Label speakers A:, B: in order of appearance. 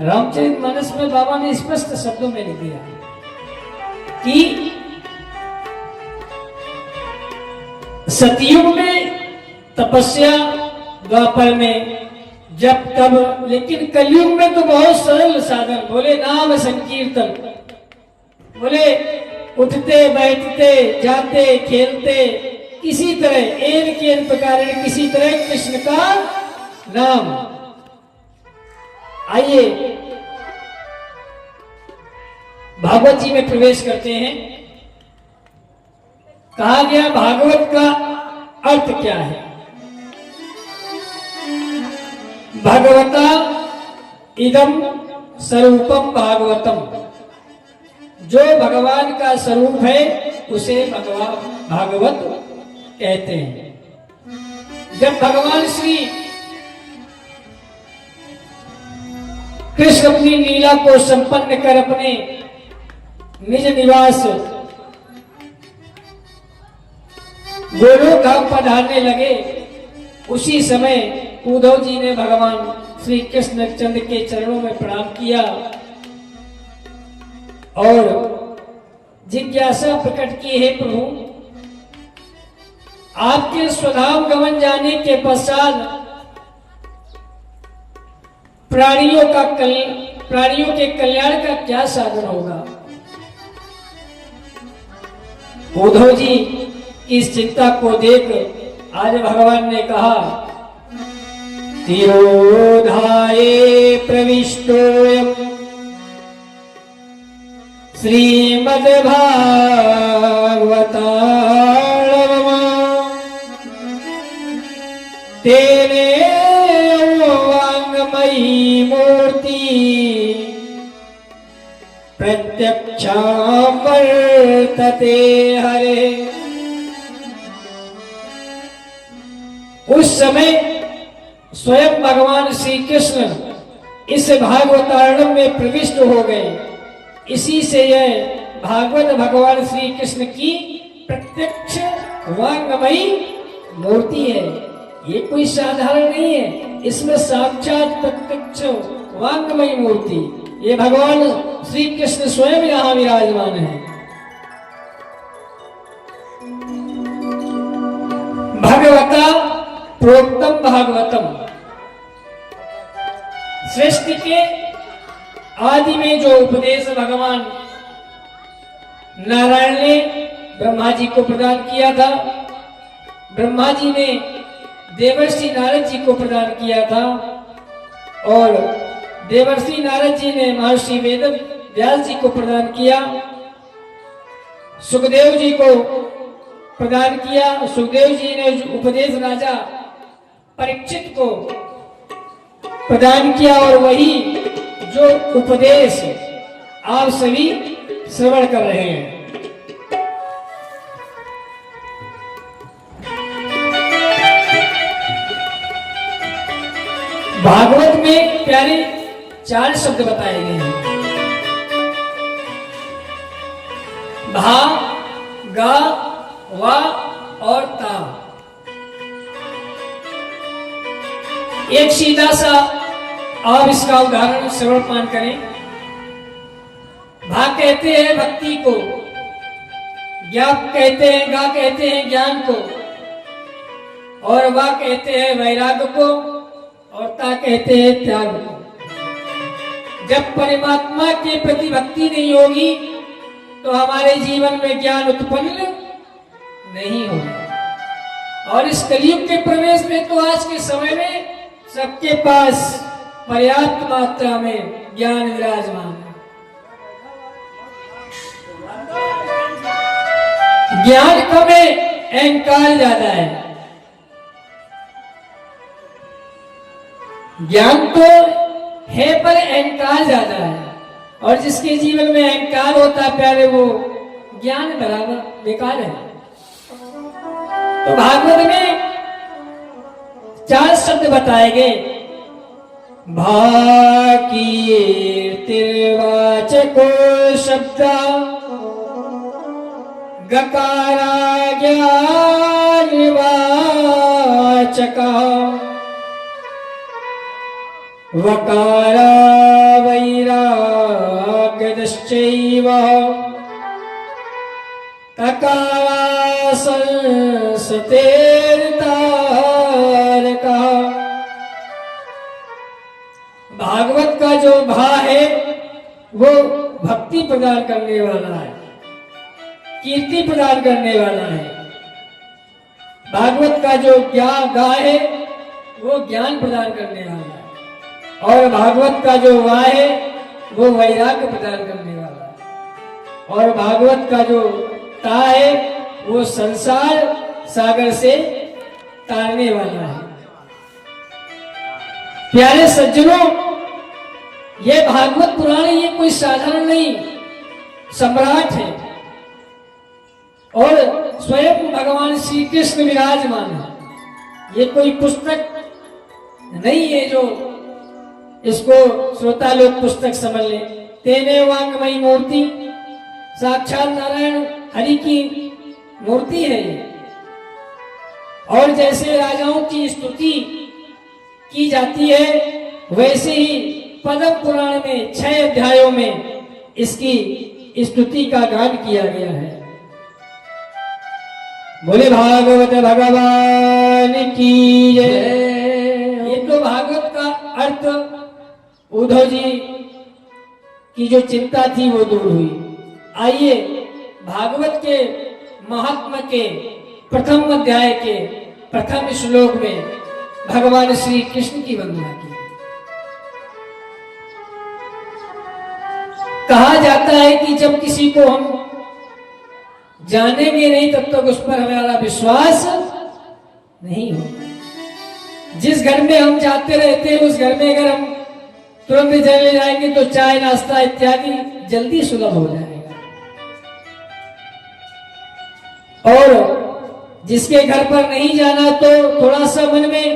A: रामचरितमानस में बाबा ने स्पष्ट शब्दों में लिख दिया कि सतयुग में तपस्या, द्वापर में जब तब, लेकिन कलयुग में तो बहुत सरल साधन, बोले नाम संकीर्तन, बोले उठते बैठते जाते खेलते किसी तरह एन के प्रकार किसी तरह कृष्ण का नाम। आइए भागवत जी में प्रवेश करते हैं। कहा गया भागवत का अर्थ क्या है। भगवता इदम स्वरूपम भागवतम, जो भगवान का स्वरूप है उसे भगवान भागवत कहते हैं। जब भगवान श्री कृष्ण अपनी लीला को संपन्न कर अपने निज निवास गोलोक धाम पधारने लगे, उसी समय उद्धव जी ने भगवान श्री कृष्ण चंद्र के चरणों में प्रणाम किया और जिज्ञासा प्रकट की, है प्रभु आपके स्वधाम गमन जाने के पश्चात प्राणियों के कल्याण का क्या साधन होगा। उद्धव जी इस चिंता को देख आज भगवान ने कहा, तिरोधाये प्रविष्टोऽयं श्रीमद्भागवतार्णवम् तेने वाङ्मयी मूर्ति प्रत्यक्षा वर्तते हरे। उस समय स्वयं भगवान श्री कृष्ण इस भागवतारणम में प्रविष्ट हो गए। इसी से यह भागवत भगवान श्री कृष्ण की प्रत्यक्ष वांगमयी मूर्ति है। ये कोई साधारण नहीं है, इसमें साक्षात प्रत्यक्ष वांगमयी मूर्ति, ये भगवान श्री कृष्ण स्वयं यहाँ विराजमान है। भगवता प्रोक्तम भागवतम, सृष्टि के आदि में जो उपदेश भगवान नारायण ने ब्रह्मा जी को प्रदान किया था, ब्रह्मा जी ने देवर्षि नारद जी को प्रदान किया था और देवर्षि नारद जी ने महर्षि वेद व्यास जी को प्रदान किया, सुखदेव जी को प्रदान किया। सुखदेव जी ने उपदेश राजा परीक्षित को प्रदान किया और वही जो उपदेश आप सभी श्रवण कर रहे हैं। भागवत में प्यारे 4 शब्द बताए गए हैं, भा, गा, वा और ता। एक सीधा सा आप इसका उदाहरण श्रवण पान करें। भा कहते हैं भक्ति को, ज्ञा कहते हैं, गा कहते हैं ज्ञान को, और वा कहते हैं वैराग्य को, और ता कहते हैं त्याग को। जब परमात्मा के प्रति भक्ति नहीं होगी तो हमारे जीवन में ज्ञान उत्पन्न नहीं होगा। और इस कलयुग के प्रवेश में तो आज के समय में सबके पास पर्याप्त मात्रा में ज्ञान विराजमान है। ज्ञान कम है, अहंकार ज्यादा है। ज्ञान तो है पर अहंकार ज्यादा है, और जिसके जीवन में अहंकार होता है प्यारे, वो ज्ञान बराबर बेकार है। तो भागवत में 4 शब्द बताए गए, भाकीर्तिर्वाचको शब्द गकारा ज्ञानवाचका वकारा वैराग्यश्चैव तकारा संसतेर्तारकः। भागवत का जो भा है वो भक्ति प्रदान करने वाला है, कीर्ति प्रदान करने वाला है। भागवत का जो गा है वो ज्ञान प्रदान करने वाला है, और भागवत का जो वा है वो वैराग्य प्रदान करने वाला है, और भागवत का जो ता है वो संसार सागर से तारने वाला है। प्यारे सज्जनों, ये भागवत पुराण ये कोई साधारण नहीं, सम्राट है, और स्वयं भगवान श्री कृष्ण विराजमान है। ये कोई पुस्तक नहीं है जो इसको श्रोता लोग पुस्तक समझ लें। तेने वांगमयी मूर्ति, साक्षात नारायण हरि की मूर्ति है ये। और जैसे राजाओं की स्तुति की जाती है, वैसे ही पद्म पुराण में 6 अध्यायों में इसकी स्तुति का गान किया गया है। बोले भागवत भगवान की जय। ये तो भागवत का अर्थ उद्धव जी की जो चिंता थी वो दूर हुई। आइए भागवत के महात्मा के प्रथम अध्याय के प्रथम श्लोक में भगवान श्री कृष्ण की वंदना की। कहा जाता है कि जब किसी को हम जानेंगे नहीं तब तक उस पर हमारा विश्वास नहीं होगा। जिस घर में हम जाते रहते हैं उस घर में अगर हम तुरंत चले जाएंगे तो चाय नाश्ता इत्यादि जल्दी सुलभ हो जाएगा, और जिसके घर पर नहीं जाना तो थोड़ा सा मन में